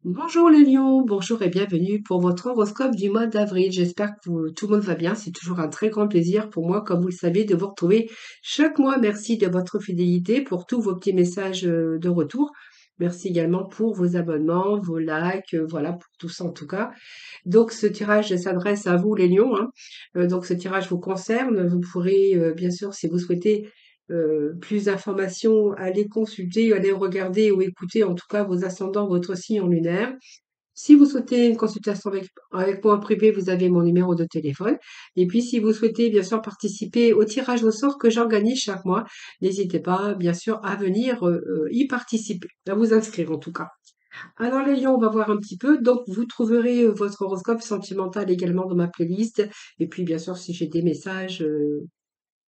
Bonjour les lions, bonjour et bienvenue pour votre horoscope du mois d'avril. J'espère que tout le monde va bien. C'est toujours un très grand plaisir pour moi, comme vous le savez, de vous retrouver chaque mois. Merci de votre fidélité pour tous vos petits messages de retour. Merci également pour vos abonnements, vos likes, voilà, pour tout ça en tout cas. Donc ce tirage s'adresse à vous les lions, hein. Donc ce tirage vous concerne. Vous pourrez, bien sûr, si vous souhaitez plus d'informations, aller consulter, aller regarder ou écouter en tout cas vos ascendants, votre signe en lunaire. Si vous souhaitez une consultation avec moi en privé, vous avez mon numéro de téléphone. Et puis, si vous souhaitez bien sûr participer au tirage au sort que j'organise chaque mois, n'hésitez pas bien sûr à venir y participer, à vous inscrire en tout cas. Alors les lions, on va voir un petit peu. Donc, vous trouverez votre horoscope sentimental également dans ma playlist. Et puis, bien sûr, si j'ai des messages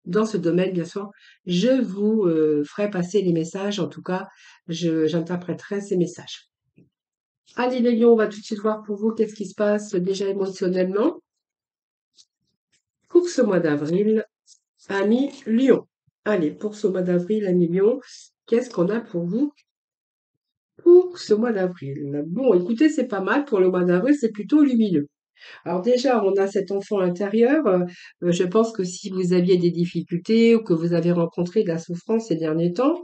dans ce domaine, bien sûr, je vous ferai passer les messages. En tout cas, j'interpréterai ces messages. Allez les lions, on va tout de suite voir pour vous qu'est-ce qui se passe déjà émotionnellement pour ce mois d'avril, amis lion. Allez, pour ce mois d'avril, amis lion, qu'est-ce qu'on a pour vous pour ce mois d'avril? Bon, écoutez, c'est pas mal pour le mois d'avril, c'est plutôt lumineux. Alors déjà, on a cet enfant intérieur. Je pense que si vous aviez des difficultés ou que vous avez rencontré de la souffrance ces derniers temps,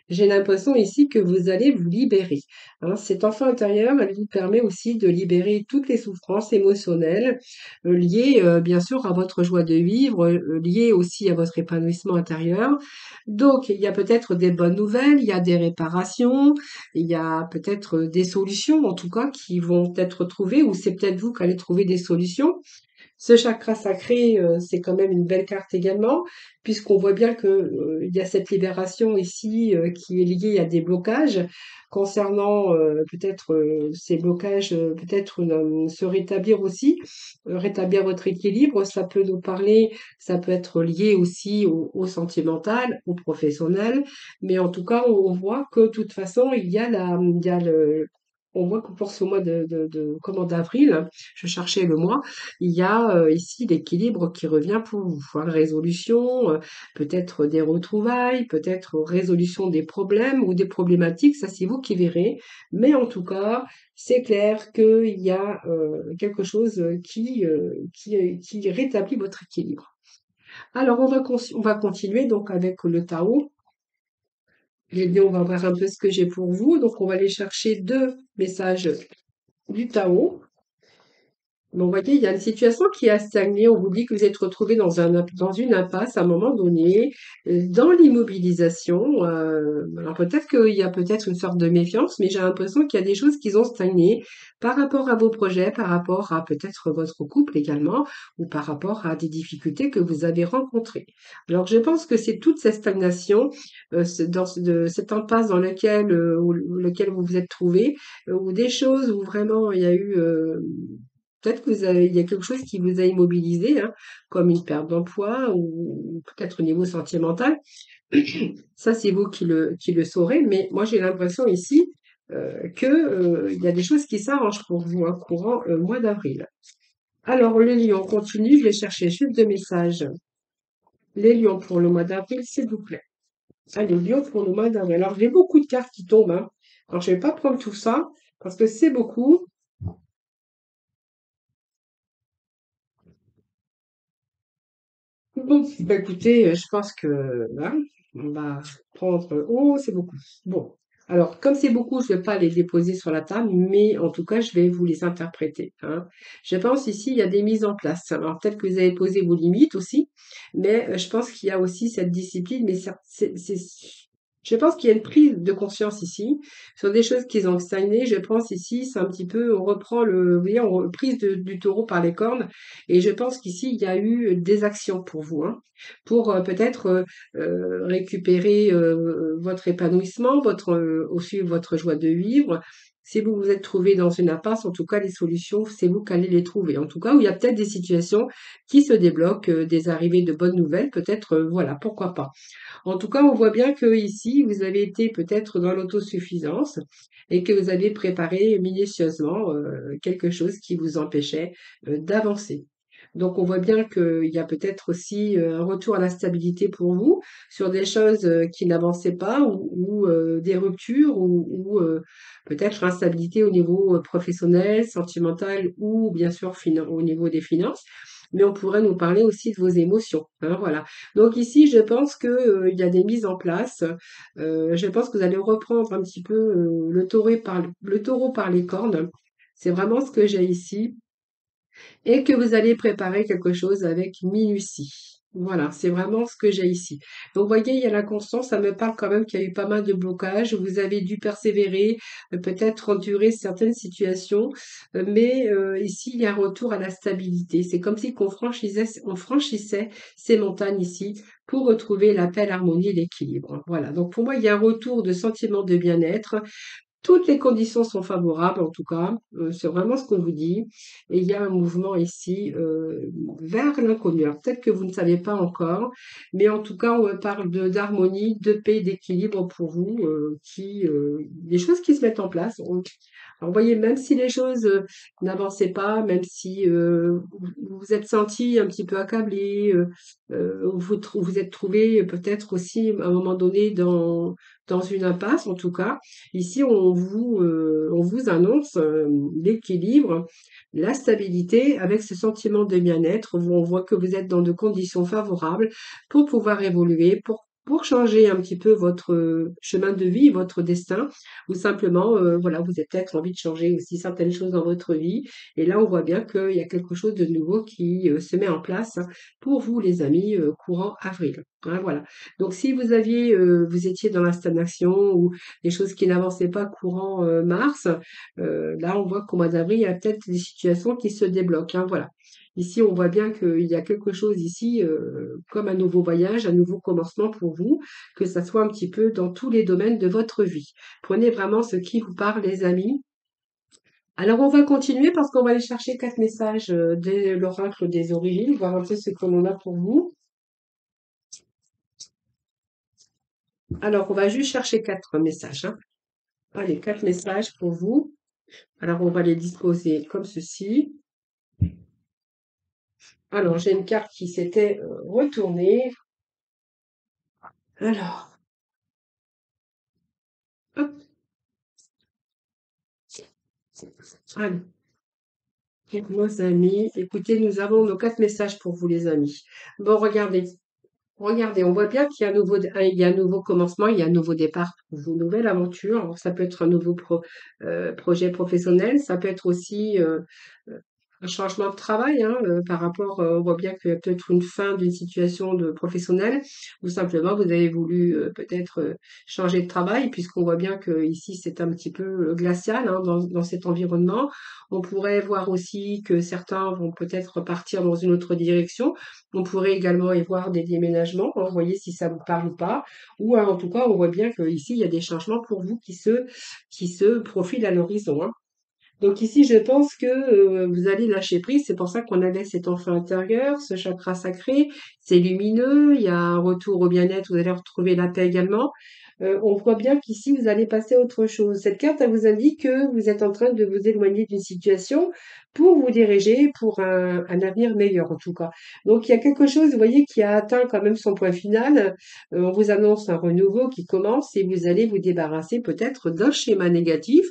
j'ai l'impression ici que vous allez vous libérer, hein. Cet enfant intérieur, elle vous permet aussi de libérer toutes les souffrances émotionnelles liées, bien sûr, à votre joie de vivre, liées aussi à votre épanouissement intérieur. Donc, il y a peut-être des bonnes nouvelles, il y a des réparations, il y a peut-être des solutions, en tout cas, qui vont être trouvées, ou c'est peut-être vous qui allez trouver des solutions. Ce chakra sacré, c'est quand même une belle carte également, puisqu'on voit bien que, il y a cette libération ici, qui est liée à des blocages concernant, peut-être, ces blocages, peut-être, se rétablir aussi, rétablir votre équilibre. Ça peut nous parler, ça peut être lié aussi au sentimental, au professionnel, mais en tout cas, on voit que de toute façon, il y a le on voit que pour ce mois de comment d'avril, je cherchais le mois, il y a ici l'équilibre qui revient pour vous, hein, résolution, peut-être des retrouvailles, peut-être résolution des problèmes ou des problématiques, ça c'est vous qui verrez. Mais en tout cas, c'est clair qu'il y a quelque chose qui rétablit votre équilibre. Alors on va continuer donc avec le Tao. Et bien, on va voir un peu ce que j'ai pour vous. Donc on va aller chercher deux messages du Tao. Bon, vous voyez, il y a une situation qui a stagné. On vous dit que vous êtes retrouvé dans une impasse à un moment donné, dans l'immobilisation. Alors peut-être qu'il y a peut-être une sorte de méfiance, mais j'ai l'impression qu'il y a des choses qui ont stagné par rapport à vos projets, par rapport à peut-être votre couple également, ou par rapport à des difficultés que vous avez rencontrées. Alors je pense que c'est toute cette stagnation, cette impasse dans lequel vous vous êtes trouvé, ou des choses où vraiment il y a eu peut-être que il y a quelque chose qui vous a immobilisé, hein, comme une perte d'emploi ou peut-être au niveau sentimental. Ça, c'est vous qui le saurez, mais moi j'ai l'impression ici que il y a des choses qui s'arrangent pour vous, hein, courant mois d'avril. Alors, les lions, on continue, je vais chercher juste deux messages. Les lions pour le mois d'avril, s'il vous plaît. Allez, lions pour le mois d'avril. Alors, j'ai beaucoup de cartes qui tombent, hein. Alors, je vais pas prendre tout ça parce que c'est beaucoup. Bon, bah écoutez, je pense que là, on va prendre. Oh, c'est beaucoup. Bon, alors comme c'est beaucoup, je vais pas les déposer sur la table, mais en tout cas, je vais vous les interpréter, hein. Je pense ici, il y a des mises en place. Alors peut-être que vous avez posé vos limites aussi, mais je pense qu'il y a aussi cette discipline. Mais je pense qu'il y a une prise de conscience ici sur des choses qui ont stagné. Je pense ici, c'est un petit peu, on reprend vous voyez, prise du taureau par les cornes. Et je pense qu'ici, il y a eu des actions pour vous, hein, pour peut-être récupérer votre épanouissement, aussi votre joie de vivre. Si vous vous êtes trouvé dans une impasse, en tout cas, les solutions, c'est vous qui allez les trouver. En tout cas, où il y a peut-être des situations qui se débloquent, des arrivées de bonnes nouvelles, peut-être, voilà, pourquoi pas. En tout cas, on voit bien que ici, vous avez été peut-être dans l'autosuffisance et que vous avez préparé minutieusement quelque chose qui vous empêchait d'avancer. Donc on voit bien qu'il y a peut-être aussi un retour à la stabilité pour vous sur des choses qui n'avançaient pas ou des ruptures ou peut-être instabilité au niveau professionnel, sentimental ou bien sûr au niveau des finances. Mais on pourrait nous parler aussi de vos émotions, hein, voilà. Donc ici, je pense que il y a des mises en place. Je pense que vous allez reprendre un petit peu le taureau par les cornes. C'est vraiment ce que j'ai ici et que vous allez préparer quelque chose avec minutie. Voilà, c'est vraiment ce que j'ai ici. Donc, vous voyez, il y a la constance, ça me parle quand même qu'il y a eu pas mal de blocages, vous avez dû persévérer, peut-être endurer certaines situations, mais ici, il y a un retour à la stabilité. C'est comme si on franchissait ces montagnes ici pour retrouver la paix, l'harmonie et l'équilibre. Voilà, donc pour moi, il y a un retour de sentiment de bien-être, toutes les conditions sont favorables, en tout cas, c'est vraiment ce qu'on vous dit. Et il y a un mouvement ici vers l'inconnu. Alors peut-être que vous ne savez pas encore, mais en tout cas, on parle d'harmonie, de paix, d'équilibre pour vous, des choses qui se mettent en place. Alors, vous voyez, même si les choses n'avançaient pas, même si vous vous êtes senti un petit peu accablé, vous êtes trouvé peut-être aussi à un moment donné dans une impasse, en tout cas. Ici, on vous annonce l'équilibre, la stabilité avec ce sentiment de bien-être où on voit que vous êtes dans de conditions favorables pour pouvoir évoluer, pour changer un petit peu votre chemin de vie, votre destin, ou simplement, voilà, vous avez peut-être envie de changer aussi certaines choses dans votre vie. Et là, on voit bien qu'il y a quelque chose de nouveau qui se met en place pour vous, les amis, courant avril. Hein, voilà. Donc, si vous étiez dans la stagnation ou des choses qui n'avançaient pas courant mars. Là, on voit qu'au mois d'avril, il y a peut-être des situations qui se débloquent, hein, voilà. Ici, on voit bien qu'il y a quelque chose ici, comme un nouveau voyage, un nouveau commencement pour vous, que ça soit un petit peu dans tous les domaines de votre vie. Prenez vraiment ce qui vous parle, les amis. Alors, on va continuer parce qu'on va aller chercher 4 messages de l'oracle des origines, voir un peu ce que l'on a pour vous. Alors, on va juste chercher 4 messages, hein. Allez, 4 messages pour vous. Alors, on va les disposer comme ceci. Alors, j'ai une carte qui s'était retournée. Alors, hop, allez, nos amis. Écoutez, nous avons nos 4 messages pour vous, les amis. Bon, regardez. Regardez, on voit bien qu'il y a il y a un nouveau commencement, il y a un nouveau départ pour vous, nouvelle aventure. Alors, ça peut être un nouveau projet professionnel, ça peut être aussi un changement de travail, hein, par rapport, on voit bien qu'il y a peut-être une fin d'une situation de professionnelle, ou simplement vous avez voulu peut-être changer de travail, puisqu'on voit bien que ici c'est un petit peu glacial, hein, dans cet environnement. On pourrait voir aussi que certains vont peut-être partir dans une autre direction. On pourrait également y voir des déménagements, hein, vous voyez si ça vous parle ou pas. Ou en tout cas, on voit bien qu'ici il y a des changements pour vous qui se profilent à l'horizon, hein. Donc ici, je pense que vous allez lâcher prise. C'est pour ça qu'on avait cet enfant intérieur, ce chakra sacré. C'est lumineux. Il y a un retour au bien-être. Vous allez retrouver la paix également. On voit bien qu'ici, vous allez passer à autre chose. Cette carte, elle vous indique que vous êtes en train de vous éloigner d'une situation pour vous diriger pour un avenir meilleur, en tout cas. Donc, il y a quelque chose, vous voyez, qui a atteint quand même son point final. On vous annonce un renouveau qui commence et vous allez vous débarrasser peut-être d'un schéma négatif.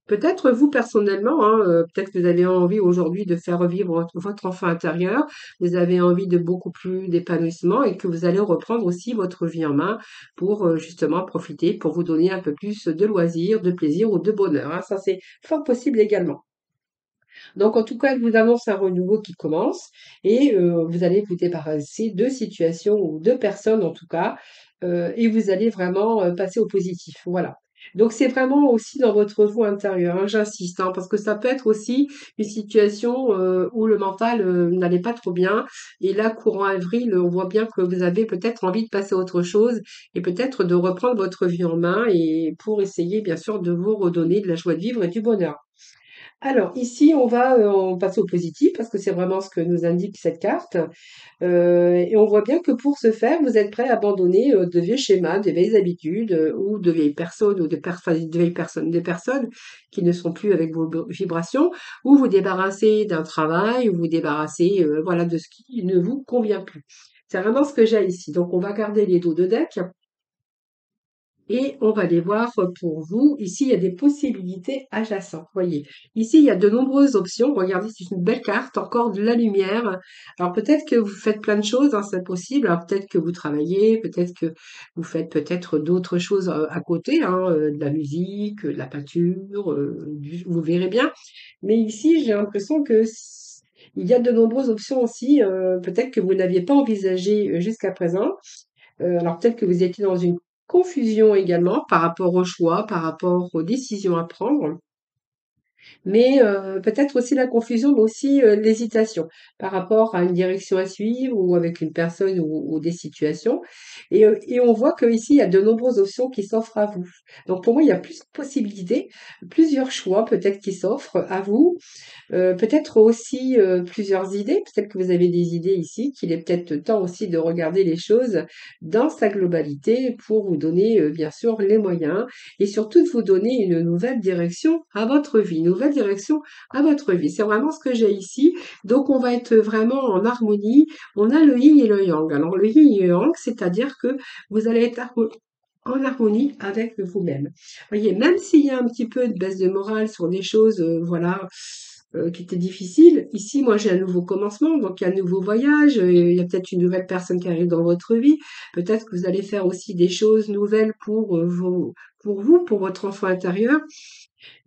Peut-être vous personnellement, hein, peut-être que vous avez envie aujourd'hui de faire revivre votre enfant intérieur, vous avez envie de beaucoup plus d'épanouissement et que vous allez reprendre aussi votre vie en main pour justement profiter, pour vous donner un peu plus de loisirs, de plaisir ou de bonheur, hein. Ça, c'est fort possible également. Donc, en tout cas, elle vous annonce un renouveau qui commence et vous allez vous débarrasser de situations ou de personnes, en tout cas, et vous allez vraiment passer au positif. Voilà. Donc, c'est vraiment aussi dans votre vous intérieur, hein, j'insiste, hein, parce que ça peut être aussi une situation où le mental n'allait pas trop bien. Et là, courant avril, on voit bien que vous avez peut-être envie de passer à autre chose et peut-être de reprendre votre vie en main et pour essayer, bien sûr, de vous redonner de la joie de vivre et du bonheur. Alors ici, on va en passer au positif parce que c'est vraiment ce que nous indique cette carte. Et on voit bien que pour ce faire, vous êtes prêt à abandonner de vieux schémas, de vieilles habitudes ou de vieilles personnes ou enfin, de vieilles personnes, des personnes qui ne sont plus avec vos vibrations, ou vous débarrasser d'un travail, ou vous débarrasser voilà, de ce qui ne vous convient plus. C'est vraiment ce que j'ai ici. Donc on va garder les dos de deck. Et on va les voir pour vous. Ici, il y a des possibilités adjacentes. Voyez, ici, il y a de nombreuses options. Regardez, c'est une belle carte, encore de la lumière. Alors peut-être que vous faites plein de choses, hein, c'est possible. Alors peut-être que vous travaillez, peut-être que vous faites peut-être d'autres choses à côté, hein, de la musique, de la peinture, vous verrez bien. Mais ici, j'ai l'impression que il y a de nombreuses options aussi, peut-être que vous n'aviez pas envisagé jusqu'à présent. Alors peut-être que vous étiez dans une confusion également par rapport aux choix, par rapport aux décisions à prendre, mais peut-être aussi la confusion, mais aussi l'hésitation par rapport à une direction à suivre ou avec une personne ou des situations. Et on voit qu'ici, il y a de nombreuses options qui s'offrent à vous. Donc pour moi, il y a plusieurs possibilités, plusieurs choix peut-être qui s'offrent à vous. Peut-être aussi plusieurs idées. Peut-être que vous avez des idées ici, qu'il est peut-être temps aussi de regarder les choses dans sa globalité pour vous donner bien sûr les moyens et surtout de vous donner une nouvelle direction à votre vie, une nouvelle direction à votre vie. C'est vraiment ce que j'ai ici. Donc on va être vraiment en harmonie. On a le yin et le yang. Alors le yin et le yang, c'est-à-dire que vous allez être en harmonie avec vous-même. Voyez, même s'il y a un petit peu de baisse de morale sur des choses, voilà, qui étaient difficiles, ici, moi, j'ai un nouveau commencement, donc il y a un nouveau voyage, il y a peut-être une nouvelle personne qui arrive dans votre vie, peut-être que vous allez faire aussi des choses nouvelles pour pour vous, pour votre enfant intérieur.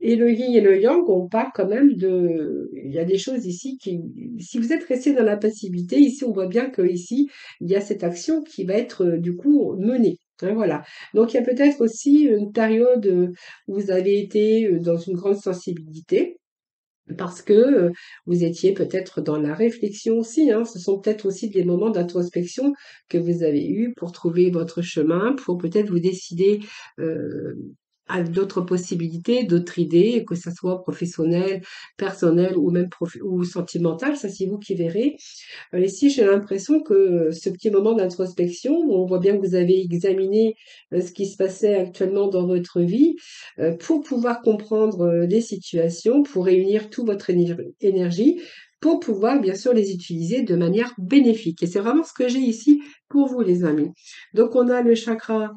Et le yin et le yang, on parle quand même de, il y a des choses ici qui, si vous êtes resté dans la passivité, ici, on voit bien que ici, il y a cette action qui va être, du coup, menée. Hein, voilà. Donc, il y a peut-être aussi une période où vous avez été dans une grande sensibilité. Parce que vous étiez peut-être dans la réflexion aussi, hein. Ce sont peut-être aussi des moments d'introspection que vous avez eus pour trouver votre chemin, pour peut-être vous décider euh, à d'autres possibilités, d'autres idées, que ça soit professionnel, personnel ou même ou sentimental, ça c'est vous qui verrez. Ici, j'ai l'impression que ce petit moment d'introspection, où on voit bien que vous avez examiné ce qui se passait actuellement dans votre vie, pour pouvoir comprendre des situations, pour réunir toute votre énergie, pour pouvoir bien sûr les utiliser de manière bénéfique. Et c'est vraiment ce que j'ai ici pour vous, les amis. Donc, on a le chakra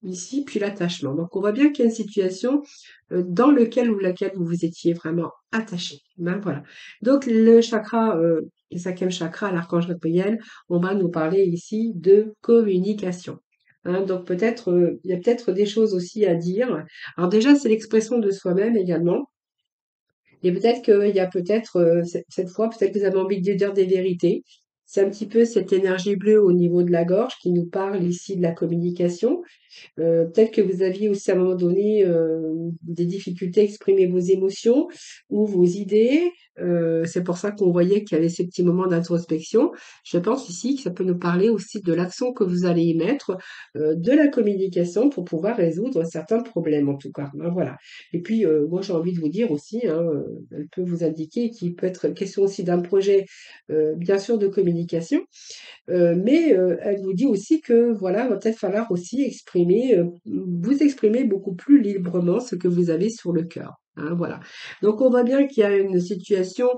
ici, puis l'attachement. Donc, on voit bien qu'il y a une situation dans lequel ou laquelle vous vous étiez vraiment attaché. Ben, voilà. Donc, le chakra, le cinquième chakra, l'archange Raphaël, on va nous parler ici de communication. Hein, donc peut-être, il y a peut-être des choses aussi à dire. Alors déjà, c'est l'expression de soi-même également. Et peut-être qu'il y a peut-être, cette fois, peut-être que vous avez envie de dire des vérités. C'est un petit peu cette énergie bleue au niveau de la gorge qui nous parle ici de la communication. Peut-être que vous aviez aussi à un moment donné des difficultés à exprimer vos émotions ou vos idées. C'est pour ça qu'on voyait qu'il y avait ces petits moments d'introspection. Je pense ici que ça peut nous parler aussi de l'action que vous allez y mettre, de la communication pour pouvoir résoudre certains problèmes en tout cas. Ben, voilà. Et puis moi j'ai envie de vous dire aussi, hein, elle peut vous indiquer qu'il peut être question aussi d'un projet, bien sûr de communication. Mais elle vous dit aussi que voilà, va peut-être falloir aussi exprimer, vous exprimer beaucoup plus librement ce que vous avez sur le cœur. Hein, voilà. Donc on voit bien qu'il y a une situation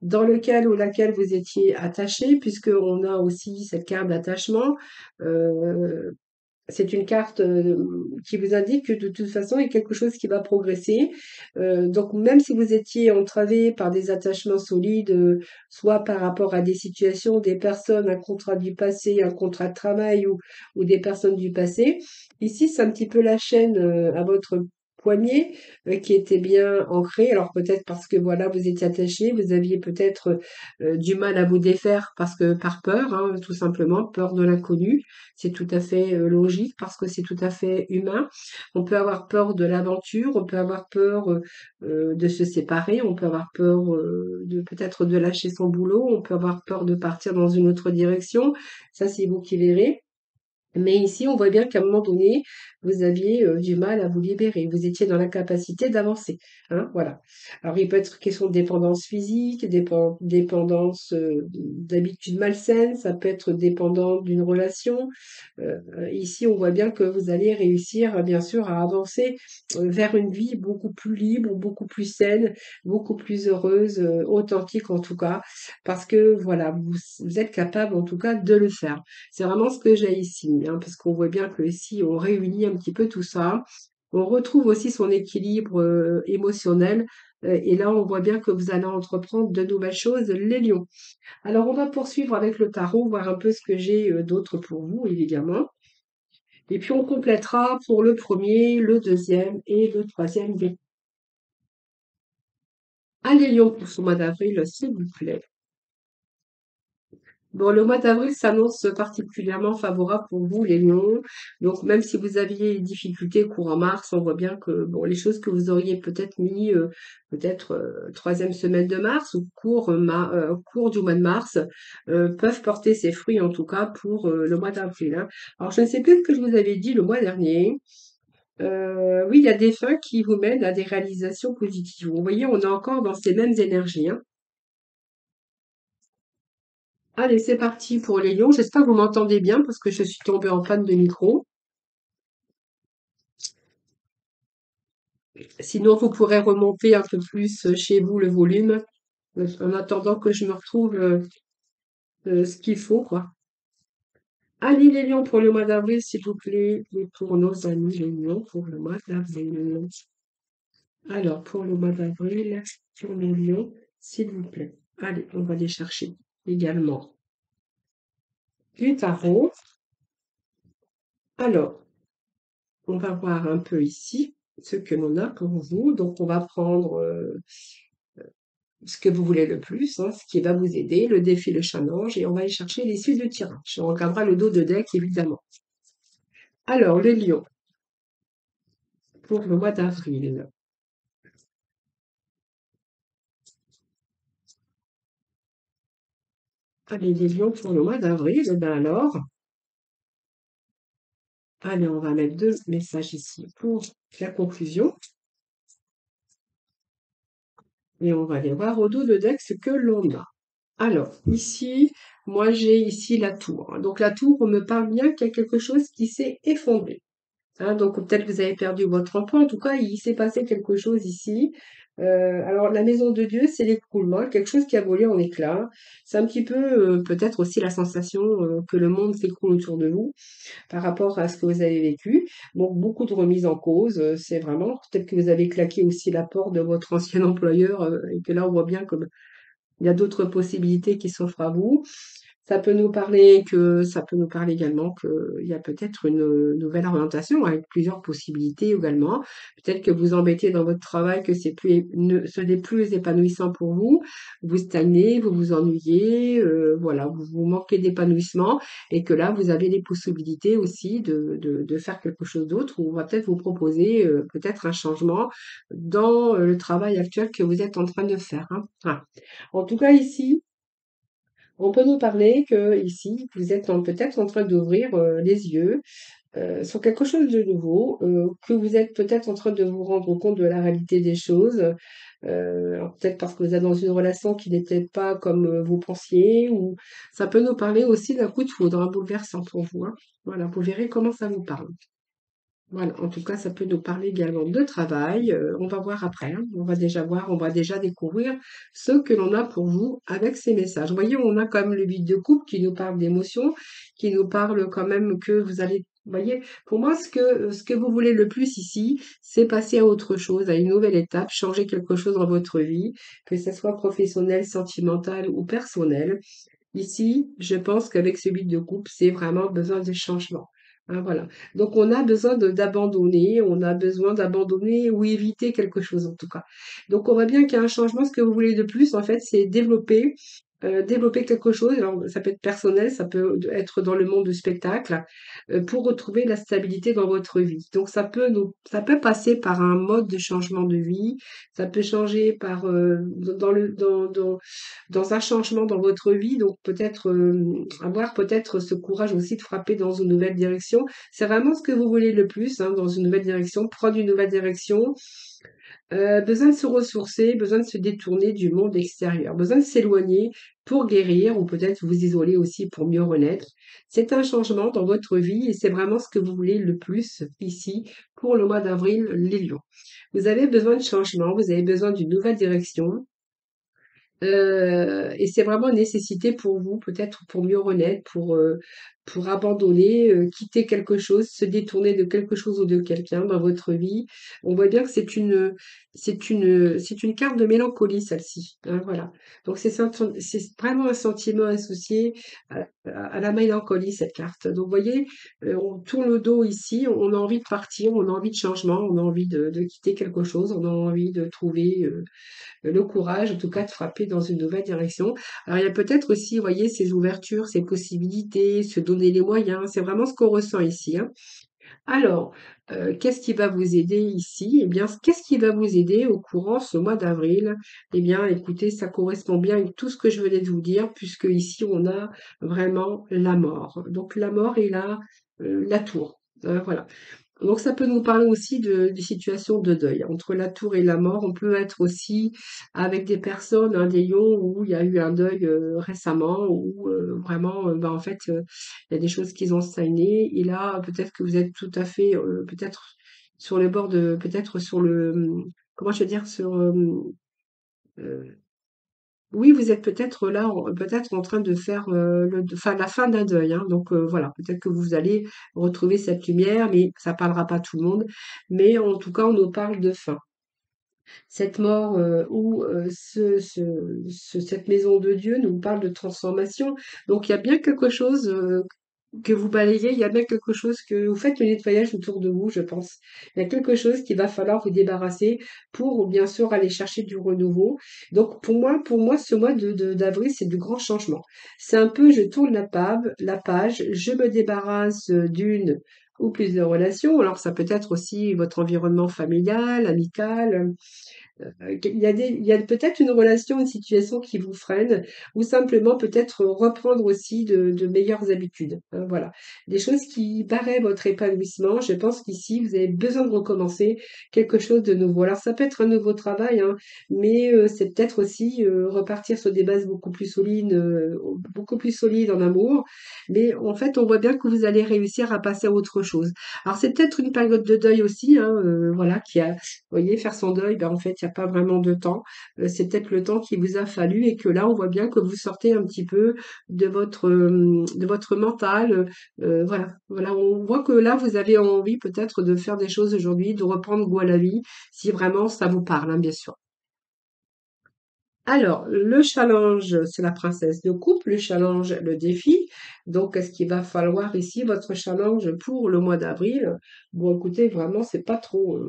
dans lequel ou laquelle vous étiez attaché, puisqu'on a aussi cette carte d'attachement. Euh, c'est une carte qui vous indique que de toute façon, il y a quelque chose qui va progresser. Donc, même si vous étiez entravé par des attachements solides, soit par rapport à des situations, des personnes, un contrat du passé, un contrat de travail ou des personnes du passé, ici, c'est un petit peu la chaîne à votre poignet qui était bien ancrée. Alors, peut-être parce que voilà, vous étiez attaché, vous aviez peut-être du mal à vous défaire parce que par peur, hein, tout simplement, peur de l'inconnu. C'est tout à fait logique parce que c'est tout à fait humain. On peut avoir peur de l'aventure, on peut avoir peur de se séparer, on peut avoir peur de peut-être de lâcher son boulot, on peut avoir peur de partir dans une autre direction. Ça, c'est vous qui verrez. Mais ici, on voit bien qu'à un moment donné, vous aviez du mal à vous libérer, vous étiez dans l'incapacité d'avancer, hein, voilà. Alors il peut être question de dépendance physique, dépendance d'habitudes malsaines, ça peut être dépendant d'une relation. Ici, on voit bien que vous allez réussir, bien sûr, à avancer vers une vie beaucoup plus libre, beaucoup plus saine, beaucoup plus heureuse, authentique en tout cas, parce que voilà, vous êtes capable en tout cas de le faire. C'est vraiment ce que j'ai ici, hein, parce qu'on voit bien que ici, on réunit un petit peu tout ça. On retrouve aussi son équilibre émotionnel. Et là, on voit bien que vous allez entreprendre de nouvelles choses, les lions. Alors, on va poursuivre avec le tarot, voir un peu ce que j'ai d'autre pour vous, évidemment. Et puis, on complétera pour le premier, le deuxième et le troisième dé. Allez, lions, pour ce mois d'avril, s'il vous plaît. Bon, le mois d'avril s'annonce particulièrement favorable pour vous, les lions. Donc, même si vous aviez des difficultés courant mars, on voit bien que bon, les choses que vous auriez peut-être mis, peut-être troisième semaine de mars ou cours du mois de mars, peuvent porter ses fruits en tout cas pour le mois d'avril, hein. Alors, je ne sais plus ce que je vous avais dit le mois dernier. Oui, il y a des fins qui vous mènent à des réalisations positives. Vous voyez, on est encore dans ces mêmes énergies, hein. Allez, c'est parti pour les lions. J'espère que vous m'entendez bien parce que je suis tombée en panne de micro. Sinon, vous pourrez remonter un peu plus chez vous le volume en attendant que je me retrouve ce qu'il faut, quoi. Allez, les lions, pour le mois d'avril, s'il vous plaît. Et pour nos amis les lions, pour le mois d'avril. Alors, pour le mois d'avril, pour les lions, s'il vous plaît. Allez, on va les chercher également. Du tarot. Alors, on va voir un peu ici ce que l'on a pour vous. Donc, on va prendre ce que vous voulez le plus, hein, ce qui va vous aider, le défi, le challenge, et on va aller chercher l'issue de tirage. On regardera le dos de deck, évidemment. Alors, le lion, pour le mois d'avril. Allez, les lions pour le mois d'avril, eh ben alors, allez, on va mettre deux messages ici pour la conclusion. Et on va aller voir au dos de deck ce que l'on a. Alors, ici, moi j'ai ici la tour, hein. Donc la tour, on me parle bien qu'il y a quelque chose qui s'est effondré, hein. Donc peut-être que vous avez perdu votre emploi. En tout cas, il s'est passé quelque chose ici. Alors la maison de Dieu, c'est l'écroulement, quelque chose qui a volé en éclats. C'est un petit peu peut-être aussi la sensation que le monde s'écroule autour de vous par rapport à ce que vous avez vécu. Donc beaucoup de remises en cause. C'est vraiment peut-être que vous avez claqué aussi la porte de votre ancien employeur et que là on voit bien que il y a d'autres possibilités qui s'offrent à vous. Ça peut nous parler également qu'il y a peut-être une nouvelle orientation avec plusieurs possibilités également. Peut-être que vous embêtez dans votre travail, que ce n'est plus épanouissant pour vous. Vous stagnez, vous vous ennuyez, voilà, vous manquez d'épanouissement et que là, vous avez des possibilités aussi de faire quelque chose d'autre ou on va peut-être vous proposer peut-être un changement dans le travail actuel que vous êtes en train de faire, hein. Voilà. En tout cas, ici, on peut nous parler que ici, vous êtes peut-être en train d'ouvrir les yeux sur quelque chose de nouveau, que vous êtes peut-être en train de vous rendre compte de la réalité des choses, alors peut-être parce que vous êtes dans une relation qui n'était pas comme vous pensiez, ou ça peut nous parler aussi d'un coup de foudre, un bouleversant pour vous, hein. Voilà, vous verrez comment ça vous parle. Voilà, en tout cas, ça peut nous parler également de travail. On va voir après, hein. On va déjà voir, on va déjà découvrir ce que l'on a pour vous avec ces messages. Vous voyez, on a quand même le vide de couple qui nous parle d'émotions, qui nous parle quand même que vous allez. Vous voyez, pour moi, ce que vous voulez le plus ici, c'est passer à autre chose, à une nouvelle étape, changer quelque chose dans votre vie, que ce soit professionnel, sentimental ou personnel. Ici, je pense qu'avec ce vide de couple, c'est vraiment besoin de changement, hein, voilà. Donc, on a besoin d'abandonner, on a besoin d'abandonner ou éviter quelque chose en tout cas. Donc, on voit bien qu'il y a un changement. Ce que vous voulez de plus, en fait, c'est développer. développer quelque chose. Alors, ça peut être personnel, ça peut être dans le monde du spectacle, pour retrouver la stabilité dans votre vie. Donc, ça peut passer par un mode de changement de vie. Ça peut changer par dans un changement dans votre vie. Donc, peut-être avoir peut-être ce courage aussi de frapper dans une nouvelle direction. C'est vraiment ce que vous voulez le plus, hein, dans une nouvelle direction, prendre une nouvelle direction. Besoin de se ressourcer, besoin de se détourner du monde extérieur, besoin de s'éloigner pour guérir ou peut-être vous isoler aussi pour mieux renaître. C'est un changement dans votre vie et c'est vraiment ce que vous voulez le plus ici pour le mois d'avril, les lions. Vous avez besoin de changement, vous avez besoin d'une nouvelle direction. Et c'est vraiment une nécessité pour vous, peut-être pour mieux renaître, pour abandonner, quitter quelque chose, se détourner de quelque chose ou de quelqu'un dans votre vie. On voit bien que c'est une carte de mélancolie, celle-ci, hein, voilà. Donc c'est vraiment un sentiment associé à la mélancolie, cette carte. Donc vous voyez, on tourne le dos ici, on a envie de partir, on a envie de changement, on a envie de quitter quelque chose, on a envie de trouver le courage, en tout cas, de frapper dans une nouvelle direction. Alors, il y a peut-être aussi, vous voyez, ces ouvertures, ces possibilités, se donner les moyens. C'est vraiment ce qu'on ressent ici, hein. Alors, qu'est-ce qui va vous aider ici? Eh bien, qu'est-ce qui va vous aider au courant ce mois d'avril? Eh bien, écoutez, ça correspond bien avec tout ce que je venais de vous dire, puisque ici, on a vraiment la mort. Donc, la mort et la tour. Voilà. Donc ça peut nous parler aussi des situations de deuil. Entre la tour et la mort, on peut être aussi avec des personnes, hein, des lions, où il y a eu un deuil récemment, où vraiment, bah, en fait, il y a des choses qui ont stagné. Et là, peut-être que vous êtes tout à fait, peut-être sur le bord de, peut-être sur comment je veux dire, euh, oui, vous êtes peut-être là, peut-être en train de faire enfin, la fin d'un deuil, hein. Donc voilà, peut-être que vous allez retrouver cette lumière, mais ça parlera pas à tout le monde. Mais en tout cas, on nous parle de fin. Cette mort ou cette maison de Dieu nous parle de transformation. Donc il y a bien quelque chose que vous balayez, il y a bien quelque chose que vous faites le nettoyage autour de vous, je pense. Il y a quelque chose qu'il va falloir vous débarrasser pour bien sûr aller chercher du renouveau. Donc pour moi, ce mois d'avril, c'est du grand changement. C'est un peu, je tourne la page, je me débarrasse d'une ou plusieurs relations. Alors ça peut être aussi votre environnement familial, amical, il y a peut-être une relation, une situation qui vous freine, ou simplement peut-être reprendre aussi de meilleures habitudes, hein, voilà. Des choses qui paraissent votre épanouissement. Je pense qu'ici, vous avez besoin de recommencer quelque chose de nouveau. Alors, ça peut être un nouveau travail, hein, mais c'est peut-être aussi repartir sur des bases beaucoup plus solides en amour. Mais en fait, on voit bien que vous allez réussir à passer à autre chose. Alors, c'est peut-être une période de deuil aussi, hein, voilà, vous voyez, faire son deuil, ben, en fait, il n'y a pas vraiment de temps. C'est peut-être le temps qu'il vous a fallu et que là, on voit bien que vous sortez un petit peu de votre mental. Voilà, voilà, on voit que là, vous avez envie peut-être de faire des choses aujourd'hui, de reprendre goût à la vie, si vraiment ça vous parle, hein, bien sûr. Alors, le challenge, c'est la princesse de coupe, le challenge, le défi. Donc, est-ce qu'il va falloir ici votre challenge pour le mois d'avril? Bon, écoutez, vraiment, c'est pas trop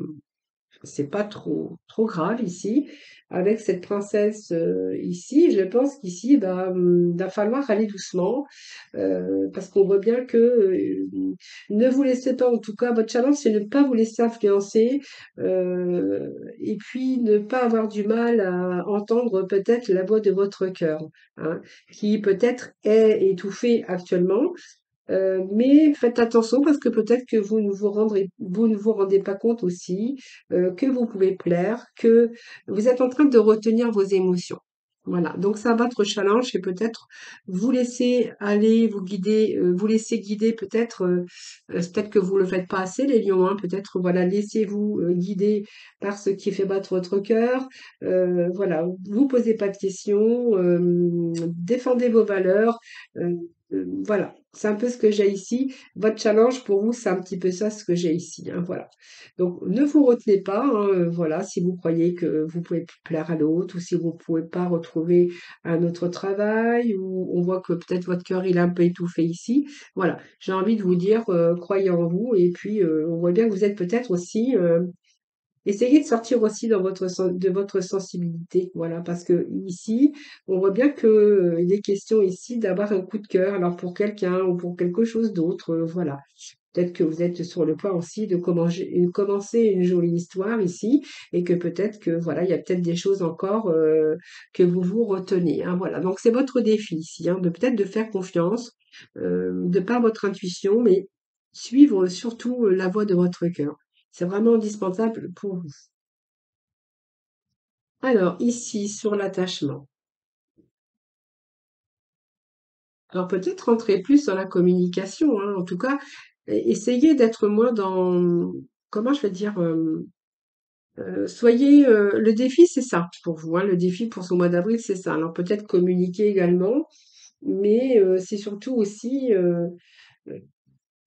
grave ici. Avec cette princesse ici, je pense qu'ici, va falloir aller doucement parce qu'on voit bien que ne vous laissez pas, en tout cas, votre challenge, c'est ne pas vous laisser influencer et puis ne pas avoir du mal à entendre peut-être la voix de votre cœur, hein, qui peut-être est étouffée actuellement, mais faites attention parce que peut-être que vous ne vous rendez pas compte aussi que vous pouvez plaire, que vous êtes en train de retenir vos émotions. Voilà, donc ça, votre challenge, c'est peut-être vous laisser aller, vous guider, vous laisser guider peut-être, c'est peut-être que vous le faites pas assez les lions, hein, peut-être voilà, laissez-vous guider par ce qui fait battre votre cœur, voilà, vous posez pas de questions, défendez vos valeurs, euh, voilà, c'est un peu ce que j'ai ici. Votre challenge pour vous, c'est un petit peu ça ce que j'ai ici, hein, voilà. Donc ne vous retenez pas, hein, voilà, si vous croyez que vous pouvez plaire à l'autre ou si vous pouvez pas retrouver un autre travail ou on voit que peut-être votre cœur il est un peu étouffé ici. Voilà, j'ai envie de vous dire, croyez en vous et puis on voit bien que vous êtes peut-être aussi Essayez de sortir aussi de votre sensibilité, voilà, parce que ici, on voit bien que, il est question ici d'avoir un coup de cœur, alors pour quelqu'un ou pour quelque chose d'autre, voilà. Peut-être que vous êtes sur le point aussi de commencer une jolie histoire ici et que peut-être que, voilà, il y a peut-être des choses encore que vous vous retenez, hein, voilà. Donc c'est votre défi ici, hein, de peut-être de faire confiance, de par votre intuition, mais suivre surtout la voie de votre cœur. C'est vraiment indispensable pour vous. Alors, ici, sur l'attachement. Alors, peut-être rentrer plus dans la communication, hein. En tout cas, essayez d'être moins dans, comment je vais dire, soyez, le défi, c'est ça pour vous, hein. Le défi pour ce mois d'avril, c'est ça. Alors, peut-être communiquer également, mais c'est surtout aussi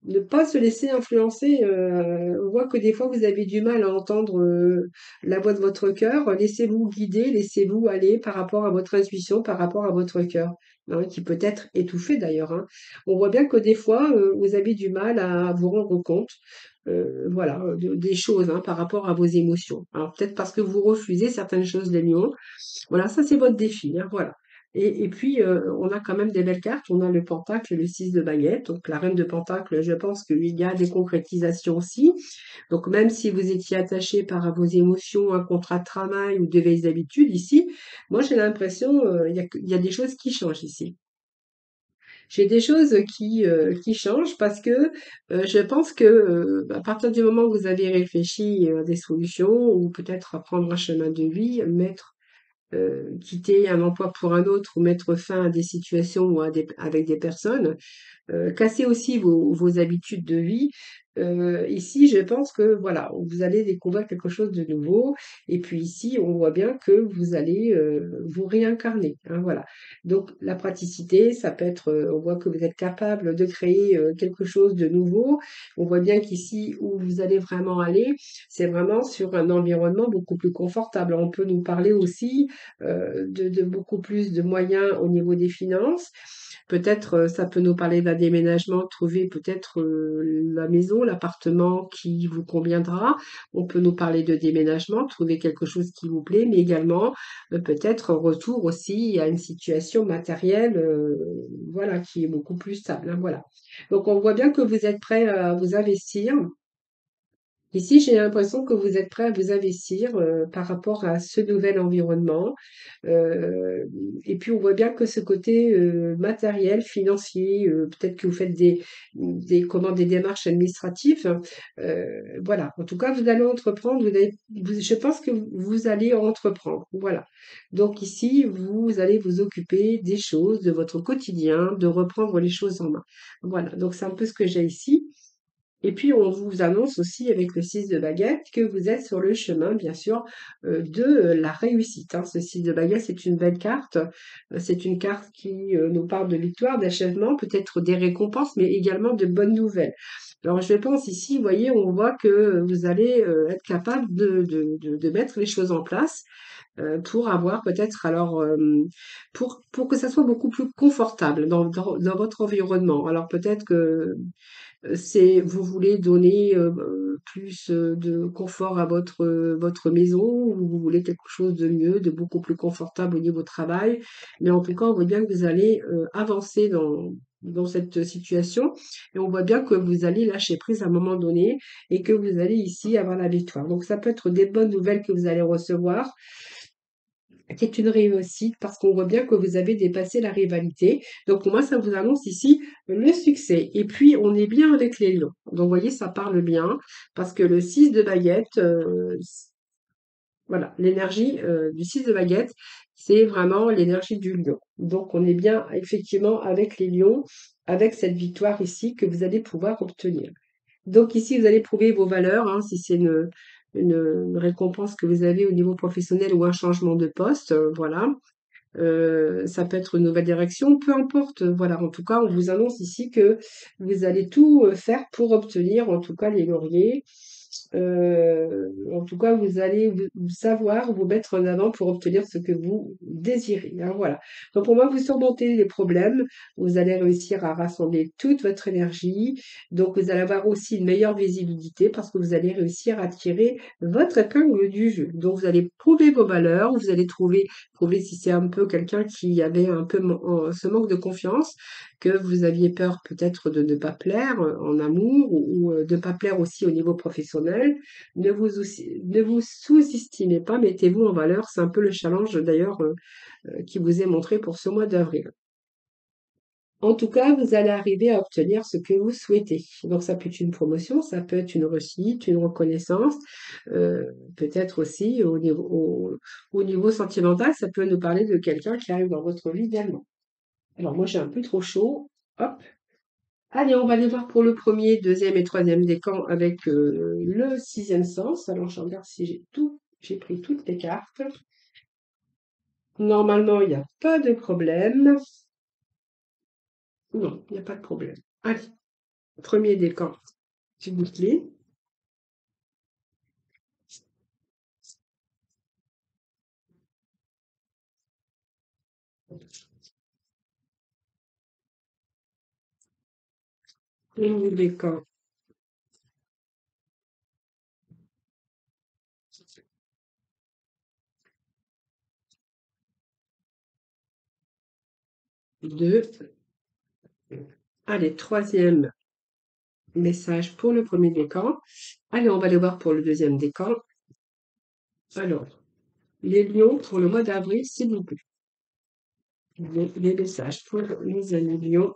ne pas se laisser influencer. On voit que des fois, vous avez du mal à entendre la voix de votre cœur. Laissez-vous guider, laissez-vous aller par rapport à votre intuition, par rapport à votre cœur, hein, qui peut être étouffé d'ailleurs, hein. On voit bien que des fois, vous avez du mal à vous rendre compte, voilà, des choses, hein, par rapport à vos émotions. Alors peut-être parce que vous refusez certaines choses, les lions, voilà, ça c'est votre défi, hein, voilà. Et puis, on a quand même des belles cartes. On a le Pentacle et le 6 de baguette. Donc la reine de Pentacle, je pense qu'il y a des concrétisations aussi. Donc même si vous étiez attaché par à vos émotions, un contrat de travail ou de vieilles habitudes ici, moi j'ai l'impression, il y a des choses qui changent ici. J'ai des choses qui changent parce que je pense que à partir du moment où vous avez réfléchi à des solutions ou peut-être à prendre un chemin de vie, mettre quitter un emploi pour un autre ou mettre fin à des situations ou avec des personnes, casser aussi vos habitudes de vie. Ici, je pense que voilà, vous allez découvrir quelque chose de nouveau. Et puis ici, on voit bien que vous allez vous réincarner, hein, voilà. Donc la praticité, ça peut être, on voit que vous êtes capable de créer quelque chose de nouveau. On voit bien qu'ici, où vous allez vraiment aller, c'est vraiment sur un environnement beaucoup plus confortable. On peut nous parler aussi de beaucoup plus de moyens au niveau des finances. Peut-être, ça peut nous parler d'un déménagement, trouver peut-être la maison, l'appartement qui vous conviendra. On peut nous parler de déménagement, trouver quelque chose qui vous plaît, mais également peut-être un retour aussi à une situation matérielle, voilà, qui est beaucoup plus stable, hein, voilà. Donc on voit bien que vous êtes prêt à vous investir. Ici, j'ai l'impression que vous êtes prêt à vous investir par rapport à ce nouvel environnement. Euh, et puis, on voit bien que ce côté matériel, financier, peut-être que vous faites comment, des démarches administratives. Voilà. En tout cas, vous allez entreprendre. Je pense que vous allez entreprendre. Voilà. Donc ici, vous allez vous occuper des choses, de votre quotidien, de reprendre les choses en main. Voilà. Donc, c'est un peu ce que j'ai ici. Et puis, on vous annonce aussi avec le 6 de baguette que vous êtes sur le chemin, bien sûr, de la réussite, hein. Ce 6 de baguette, c'est une belle carte. C'est une carte qui nous parle de victoire, d'achèvement, peut-être des récompenses, mais également de bonnes nouvelles. Alors, je pense ici, vous voyez, on voit que vous allez être capable de mettre les choses en place pour avoir peut-être alors pour que ça soit beaucoup plus confortable dans votre environnement. Alors peut-être que c'est vous voulez donner plus de confort à votre maison, ou vous voulez quelque chose de mieux, de beaucoup plus confortable au niveau travail. Mais en tout cas, on voit bien que vous allez avancer dans cette situation et on voit bien que vous allez lâcher prise à un moment donné et que vous allez ici avoir la victoire. Donc ça peut être des bonnes nouvelles que vous allez recevoir, qui est une réussite parce qu'on voit bien que vous avez dépassé la rivalité. Donc pour moi, ça vous annonce ici le succès. Et puis, on est bien avec les lions. Donc, vous voyez, ça parle bien parce que le 6 de baguette, voilà, l'énergie du 6 de baguette, c'est vraiment l'énergie du lion. Donc, on est bien effectivement avec les lions, avec cette victoire ici que vous allez pouvoir obtenir. Donc ici, vous allez prouver vos valeurs, hein, si c'est une récompense que vous avez au niveau professionnel ou un changement de poste, voilà. Ça peut être une nouvelle direction, peu importe. Voilà, en tout cas, on vous annonce ici que vous allez tout faire pour obtenir, en tout cas, les lauriers. En tout cas, vous allez savoir vous mettre en avant pour obtenir ce que vous désirez, hein, voilà. Donc pour moi, vous surmontez les problèmes, vous allez réussir à rassembler toute votre énergie, donc vous allez avoir aussi une meilleure visibilité parce que vous allez réussir à tirer votre épingle du jeu. Donc vous allez prouver vos valeurs, vous allez prouver si c'est un peu quelqu'un qui avait un peu ce manque de confiance, que vous aviez peur peut-être de ne pas plaire en amour ou de ne pas plaire aussi au niveau professionnel. Ne vous sous-estimez pas, mettez-vous en valeur. C'est un peu le challenge d'ailleurs qui vous est montré pour ce mois d'avril. En tout cas, vous allez arriver à obtenir ce que vous souhaitez. Donc, ça peut être une promotion, ça peut être une réussite, une reconnaissance, peut-être aussi au niveau sentimental, ça peut nous parler de quelqu'un qui arrive dans votre vie également. Alors, moi, j'ai un peu trop chaud. Hop. Allez, on va aller voir pour le premier, deuxième et troisième décan avec le sixième sens. Alors, je regarde si j'ai pris toutes les cartes. Normalement, il n'y a pas de problème. Non, il n'y a pas de problème. Allez, premier décan, s'il vous plaît. Premier décan, 2. Allez, troisième message pour le premier décan. Allez, on va aller voir pour le deuxième décan. Alors, les lions pour le mois d'avril, s'il vous plaît. Les messages pour les amis lions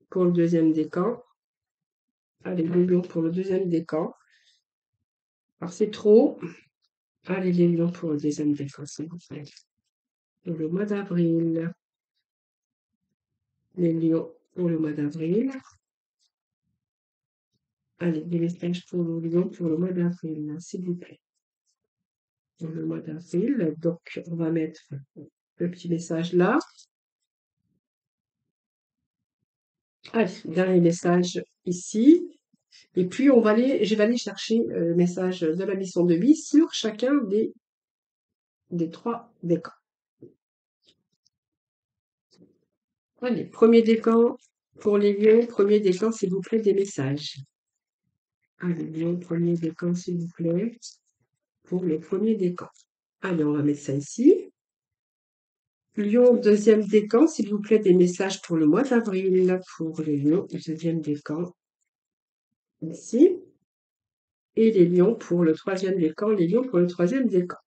pour le deuxième décan. Allez, les lions pour le deuxième décan. Alors, c'est trop. Allez, les lions pour le deuxième décan, s'il vous plaît. Pour le mois d'avril. Les lions pour le mois d'avril. Allez, les messages pour les lions pour le mois d'avril, s'il vous plaît. Pour le mois d'avril. Donc, on va mettre le petit message là. Allez, dernier message ici. Et puis, je vais aller chercher le message de la mission de vie sur chacun des trois décans. Allez, premier décan pour les lions, premier décan, s'il vous plaît, des messages. Allez, lion, premier décan, s'il vous plaît, pour le premier décan. Allez, on va mettre ça ici. Lion, deuxième décan, s'il vous plaît, des messages pour le mois d'avril pour les lions, deuxième décan, ici. Et les lions pour le troisième décan, les lions pour le troisième décan.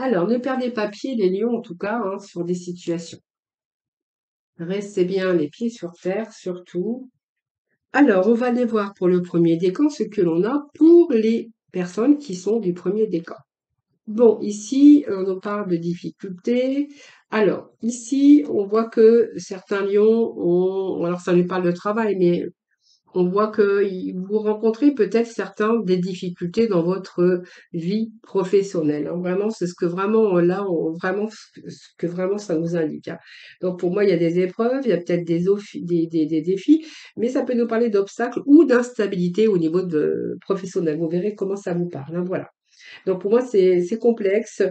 Alors, ne perdez pas pied, les lions, en tout cas, hein, sur des situations. Restez bien les pieds sur terre, surtout. Alors, on va aller voir pour le premier décan ce que l'on a pour les personnes qui sont du premier décan. Bon, ici, on nous parle de difficultés. Alors, ici, on voit que certains lions ont, alors ça nous parle de travail, mais on voit que vous rencontrez peut-être certains des difficultés dans votre vie professionnelle, hein. Vraiment, c'est ce que vraiment là, vraiment ce que vraiment ça nous indique, hein. Donc pour moi, il y a des épreuves, il y a peut-être des défis, mais ça peut nous parler d'obstacles ou d'instabilité au niveau de professionnel. Vous verrez comment ça vous parle, hein, voilà. Donc pour moi, c'est complexe.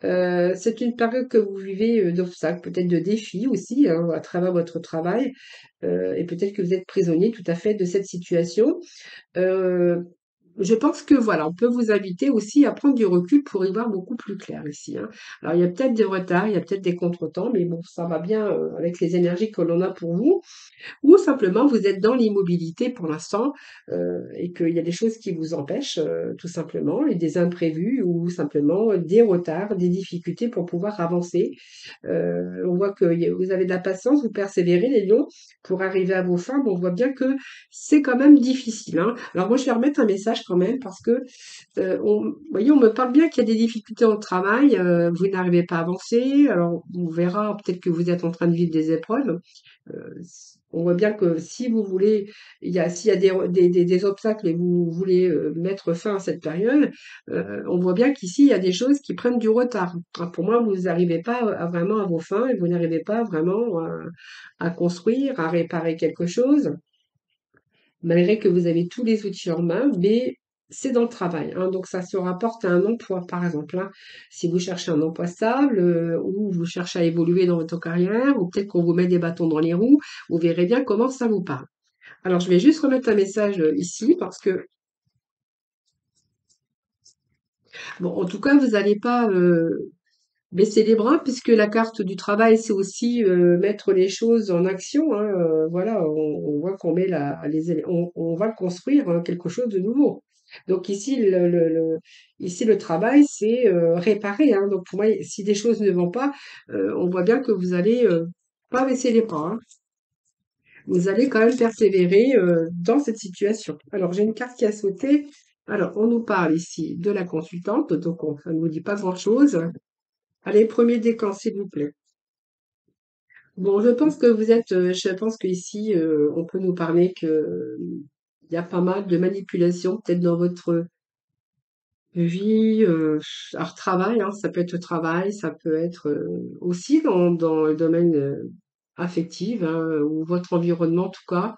C'est une période que vous vivez d'obstacles, peut-être de défis aussi, hein, à travers votre travail. Et peut-être que vous êtes prisonnier tout à fait de cette situation. Euh, je pense que voilà, on peut vous inviter aussi à prendre du recul pour y voir beaucoup plus clair ici, hein. Alors il y a peut-être des retards, il y a peut-être des contretemps, mais bon, ça va bien avec les énergies que l'on a pour vous. Ou simplement vous êtes dans l'immobilité pour l'instant et qu'il y a des choses qui vous empêchent tout simplement, et des imprévus ou simplement des retards, des difficultés pour pouvoir avancer. On voit que vous avez de la patience, vous persévérez les lions pour arriver à vos fins, mais on voit bien que c'est quand même difficile, hein. Alors moi je vais remettre un message quand même parce que vous voyez, on me parle bien qu'il y a des difficultés au travail, vous n'arrivez pas à avancer, alors on verra peut-être que vous êtes en train de vivre des épreuves. On voit bien que si vous voulez, s'il y a des obstacles et vous voulez mettre fin à cette période, on voit bien qu'ici, il y a des choses qui prennent du retard. Pour moi, vous n'arrivez pas vraiment à vos fins et vous n'arrivez pas vraiment à construire, à réparer quelque chose malgré que vous avez tous les outils en main, mais c'est dans le travail, hein, donc ça se rapporte à un emploi, par exemple, hein. Si vous cherchez un emploi stable, ou vous cherchez à évoluer dans votre carrière, ou peut-être qu'on vous met des bâtons dans les roues, vous verrez bien comment ça vous parle. Alors, je vais juste remettre un message ici parce que, bon, en tout cas, vous n'allez pas baisser les bras puisque la carte du travail, c'est aussi mettre les choses en action, hein, voilà, on voit qu'on met on va construire quelque chose de nouveau. Donc ici, ici le travail, c'est réparer, hein. Donc pour moi, si des choses ne vont pas, on voit bien que vous allez pas baisser les bras, hein. Vous allez quand même persévérer dans cette situation. Alors j'ai une carte qui a sauté. Alors on nous parle ici de la consultante, donc ça ne vous dit pas grand-chose. Allez, premier décan, s'il vous plaît. Bon, je pense que je pense qu'ici, on peut nous parler que il y a pas mal de manipulations peut-être dans votre vie. Alors travail, hein, ça peut être travail, ça peut être aussi dans le domaine affectif, hein, ou votre environnement en tout cas.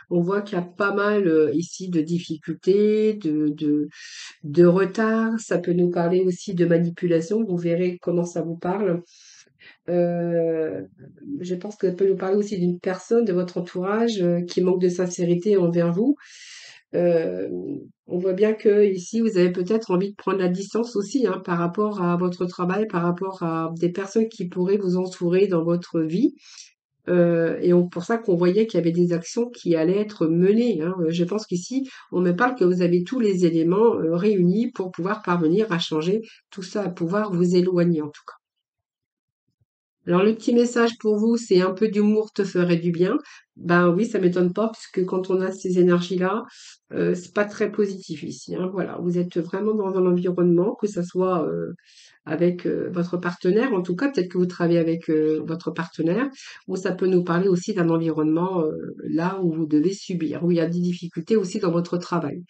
On voit qu'il y a pas mal ici de difficultés, de retard. Ça peut nous parler aussi de manipulation. Vous verrez comment ça vous parle. Euh, je pense que ça peut nous parler aussi d'une personne de votre entourage qui manque de sincérité envers vous. Euh, on voit bien que ici, vous avez peut-être envie de prendre la distance aussi, hein, par rapport à votre travail, par rapport à des personnes qui pourraient vous entourer dans votre vie. Pour ça qu'on voyait qu'il y avait des actions qui allaient être menées, hein. Je pense qu'ici, on me parle que vous avez tous les éléments réunis pour pouvoir parvenir à changer tout ça, à pouvoir vous éloigner en tout cas. Alors le petit message pour vous, c'est un peu d'humour te ferait du bien. Ben oui, ça m'étonne pas, puisque quand on a ces énergies-là, c'est pas très positif ici, hein. Voilà, vous êtes vraiment dans un environnement, que ça soit avec votre partenaire, en tout cas, peut-être que vous travaillez avec votre partenaire, ou ça peut nous parler aussi d'un environnement là où vous devez subir, où il y a des difficultés aussi dans votre travail.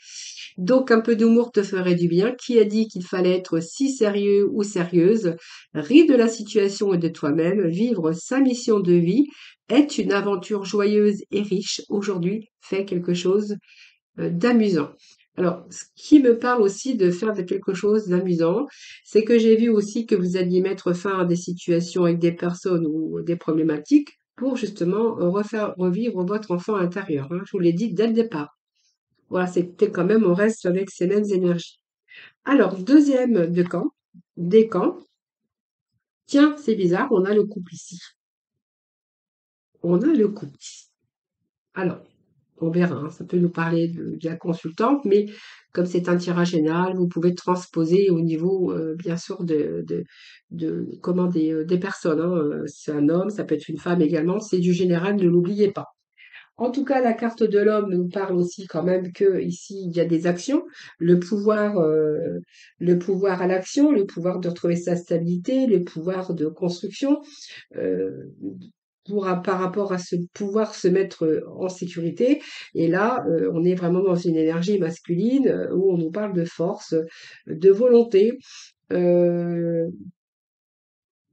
Donc un peu d'humour te ferait du bien. Qui a dit qu'il fallait être si sérieux ou sérieuse? Rire de la situation et de toi-même, vivre sa mission de vie est une aventure joyeuse et riche. Aujourd'hui, fais quelque chose d'amusant. Alors, ce qui me parle aussi de faire quelque chose d'amusant, c'est que j'ai vu aussi que vous alliez mettre fin à des situations avec des personnes ou des problématiques pour justement revivre votre enfant intérieur, hein. Je vous l'ai dit dès le départ. Voilà, c'était quand même, on reste avec ces mêmes énergies. Alors, deuxième décan. Tiens, c'est bizarre, on a le couple ici. On a le couple ici. Alors, on verra, hein, ça peut nous parler de la consultante, mais comme c'est un tirage général, vous pouvez transposer au niveau, bien sûr, des personnes, hein. C'est un homme, ça peut être une femme également, c'est du général, ne l'oubliez pas. En tout cas, la carte de l'homme nous parle aussi quand même que ici il y a des actions, le pouvoir, euh, le pouvoir à l'action, le pouvoir de retrouver sa stabilité, le pouvoir de construction, euh, par rapport à ce pouvoir se mettre en sécurité. Et là, on est vraiment dans une énergie masculine où on nous parle de force, de volonté. Euh,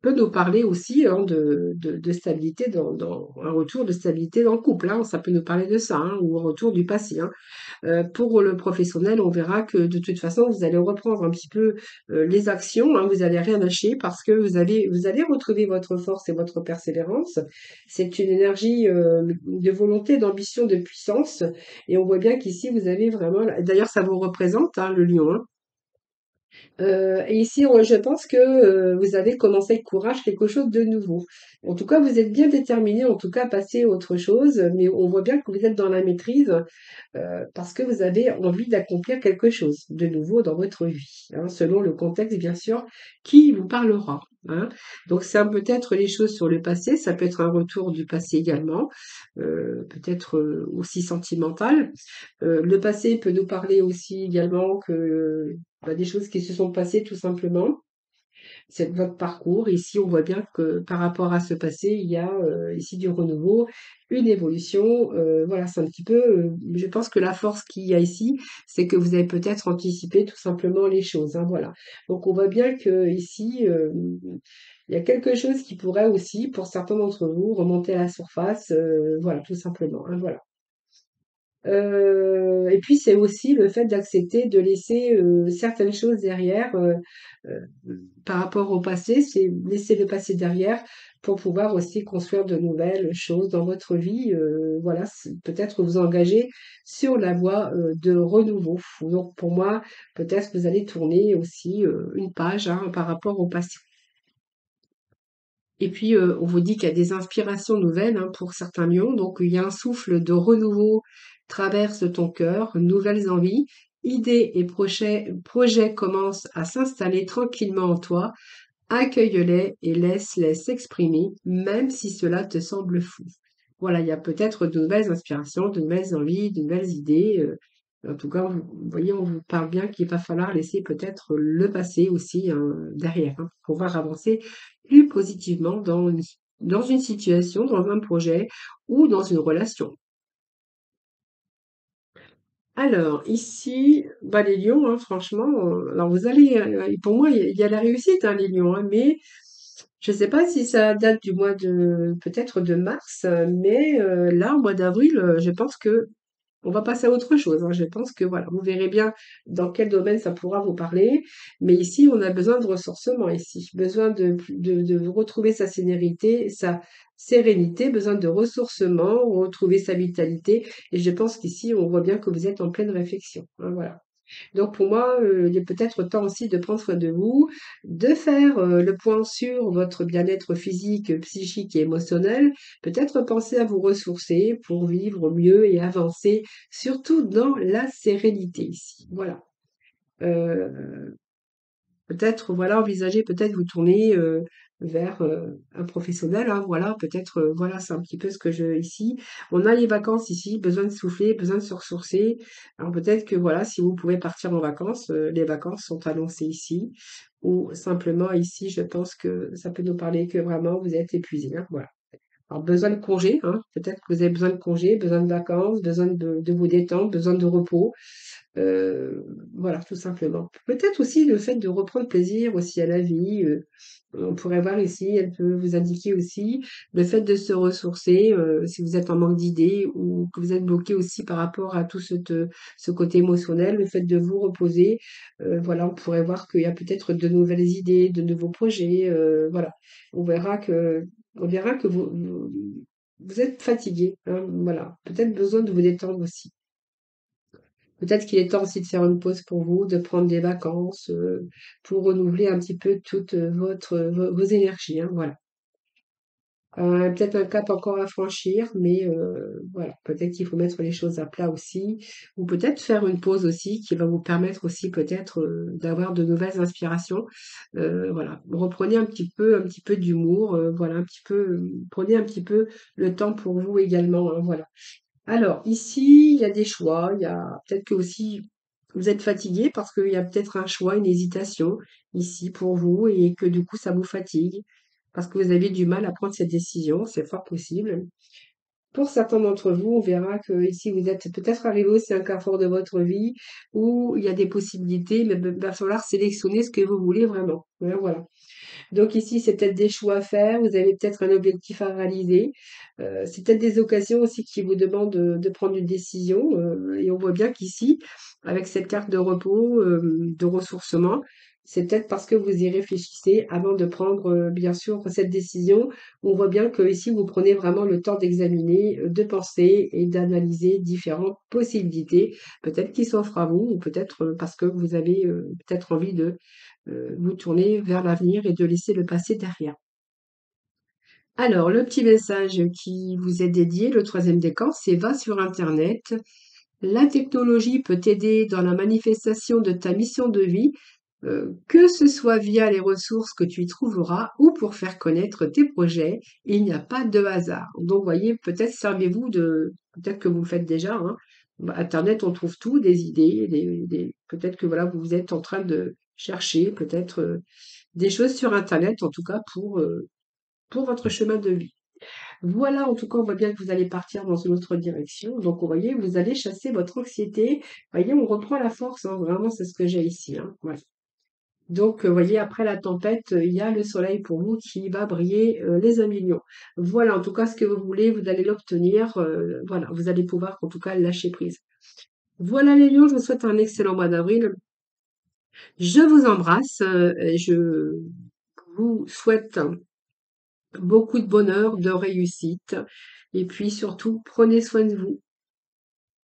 peut nous parler aussi hein, de stabilité dans un retour de stabilité dans le couple, hein. Ça peut nous parler de ça, hein, ou un retour du passé, hein. Pour le professionnel, on verra que de toute façon, vous allez reprendre un petit peu les actions, hein, vous allez rien lâcher parce que vous allez retrouver votre force et votre persévérance. C'est une énergie de volonté, d'ambition, de puissance. Et on voit bien qu'ici, vous avez vraiment, d'ailleurs, ça vous représente, hein, le lion, hein. Et ici, je pense que vous avez commencé avec courage quelque chose de nouveau. En tout cas, vous êtes bien déterminé, en tout cas, à passer à autre chose, mais on voit bien que vous êtes dans la maîtrise parce que vous avez envie d'accomplir quelque chose de nouveau dans votre vie, hein, selon le contexte, bien sûr, qui vous parlera. hein. Donc c'est peut-être les choses sur le passé, ça peut être un retour du passé également, peut-être aussi sentimental. Le passé peut nous parler aussi également que bah, des choses qui se sont passées tout simplement. C'est votre parcours. Ici, on voit bien que par rapport à ce passé, il y a ici du renouveau, une évolution. Voilà, c'est un petit peu, je pense que la force qu'il y a ici, c'est que vous avez peut-être anticipé tout simplement les choses, hein, voilà. Donc, on voit bien que ici, il y a quelque chose qui pourrait aussi, pour certains d'entre vous, remonter à la surface, voilà, tout simplement, hein, voilà. Et puis c'est aussi le fait d'accepter de laisser, certaines choses derrière, heu, par rapport au passé, c'est laisser le passé derrière pour pouvoir aussi construire de nouvelles choses dans votre vie, voilà, peut-être vous engager sur la voie, de renouveau. Donc pour moi, peut-être que vous allez tourner aussi, une page, hein, par rapport au passé. Et puis, on vous dit qu'il y a des inspirations nouvelles, hein, pour certains lions. Donc, il y a un souffle de renouveau traverse ton cœur, nouvelles envies, idées et projets commencent à s'installer tranquillement en toi. Accueille-les et laisse-les s'exprimer, même si cela te semble fou. Voilà, il y a peut-être de nouvelles inspirations, de nouvelles envies, de nouvelles idées. En tout cas, vous voyez, on vous parle bien qu'il va falloir laisser peut-être le passé aussi, hein, derrière, hein, pour pouvoir avancer plus positivement dans une situation, dans un projet ou dans une relation. Alors, ici, bah, les lions, hein, franchement, alors vous allez, pour moi, il y a la réussite, hein, les lions, hein, mais je ne sais pas si ça date du mois de, peut-être de mars, mais là, au mois d'avril, je pense que on va passer à autre chose, hein. Je pense que voilà, vous verrez bien dans quel domaine ça pourra vous parler. Mais ici, on a besoin de ressourcement ici, besoin de retrouver sa sérénité, besoin de ressourcement, retrouver sa vitalité. Et je pense qu'ici, on voit bien que vous êtes en pleine réflexion, hein, voilà. Donc pour moi, il est peut-être temps aussi de prendre soin de vous, de faire le point sur votre bien-être physique, psychique et émotionnel. Peut-être penser à vous ressourcer pour vivre mieux et avancer, surtout dans la sérénité ici. Voilà. Euh, Peut-être, voilà, envisager peut-être vous tourner vers un professionnel, hein, voilà, peut-être, voilà, c'est un petit peu ce que je ici. On a les vacances ici, besoin de souffler, besoin de se ressourcer. Alors peut-être que voilà, si vous pouvez partir en vacances, les vacances sont annoncées ici, ou simplement ici, je pense que ça peut nous parler que vraiment vous êtes épuisé, hein, voilà. Alors besoin de congés, hein, peut-être que vous avez besoin de congés, besoin de vacances, besoin de vous détendre, besoin de repos. Heu, voilà, tout simplement. Peut-être aussi le fait de reprendre plaisir aussi à la vie, on pourrait voir ici, elle peut vous indiquer aussi le fait de se ressourcer, si vous êtes en manque d'idées ou que vous êtes bloqué aussi par rapport à tout ce côté émotionnel, le fait de vous reposer, voilà, on pourrait voir qu'il y a peut-être de nouvelles idées, de nouveaux projets, voilà. On verra que on verra que vous êtes fatigué, hein, voilà. Peut-être besoin de vous détendre aussi. Peut-être qu'il est temps aussi de faire une pause pour vous, de prendre des vacances, pour renouveler un petit peu toutes, vos énergies, hein, voilà. Peut-être un cap encore à franchir, mais voilà, peut-être qu'il faut mettre les choses à plat aussi ou peut-être faire une pause aussi qui va vous permettre aussi peut-être, d'avoir de nouvelles inspirations. Voilà, reprenez un petit peu d'humour, voilà, un petit peu, prenez un petit peu le temps pour vous également, hein, voilà. Alors, ici, il y a des choix. Il y a peut-être que aussi vous êtes fatigué parce qu'il y a peut-être un choix, une hésitation ici pour vous et que du coup, ça vous fatigue parce que vous avez du mal à prendre cette décision. C'est fort possible. Pour certains d'entre vous, on verra que ici, vous êtes peut-être arrivé aussi à un carrefour de votre vie où il y a des possibilités, mais il va falloir sélectionner ce que vous voulez vraiment. Voilà. Donc ici, c'est peut-être des choix à faire, vous avez peut-être un objectif à réaliser. C'est peut-être des occasions aussi qui vous demandent de prendre une décision. Et on voit bien qu'ici, avec cette carte de repos, de ressourcement, c'est peut-être parce que vous y réfléchissez avant de prendre, bien sûr, cette décision. On voit bien que ici, vous prenez vraiment le temps d'examiner, de penser et d'analyser différentes possibilités, peut-être qui s'offrent à vous, ou peut-être parce que vous avez peut-être envie de vous tourner vers l'avenir et de laisser le passé derrière. Alors, le petit message qui vous est dédié, le troisième décan, c'est va sur Internet. La technologie peut t'aider dans la manifestation de ta mission de vie. Que ce soit via les ressources que tu y trouveras ou pour faire connaître tes projets, il n'y a pas de hasard. Donc, voyez, peut-être servez-vous de, peut-être que vous le faites déjà, hein. Bah, Internet, on trouve tout, des idées, peut-être que voilà, vous êtes en train de chercher peut-être des choses sur Internet, en tout cas pour votre chemin de vie. Voilà, en tout cas, on voit bien que vous allez partir dans une autre direction. Donc, vous voyez, vous allez chasser votre anxiété. Vous voyez, on reprend la force, hein. Vraiment, c'est ce que j'ai ici, hein. Voilà. Donc, vous voyez, après la tempête, il y a le soleil pour vous qui va briller, les amis lions. Voilà, en tout cas, ce que vous voulez, vous allez l'obtenir. Voilà, vous allez pouvoir, en tout cas, lâcher prise. Voilà les lions, je vous souhaite un excellent mois d'avril. Je vous embrasse et je vous souhaite beaucoup de bonheur, de réussite. Et puis surtout, prenez soin de vous.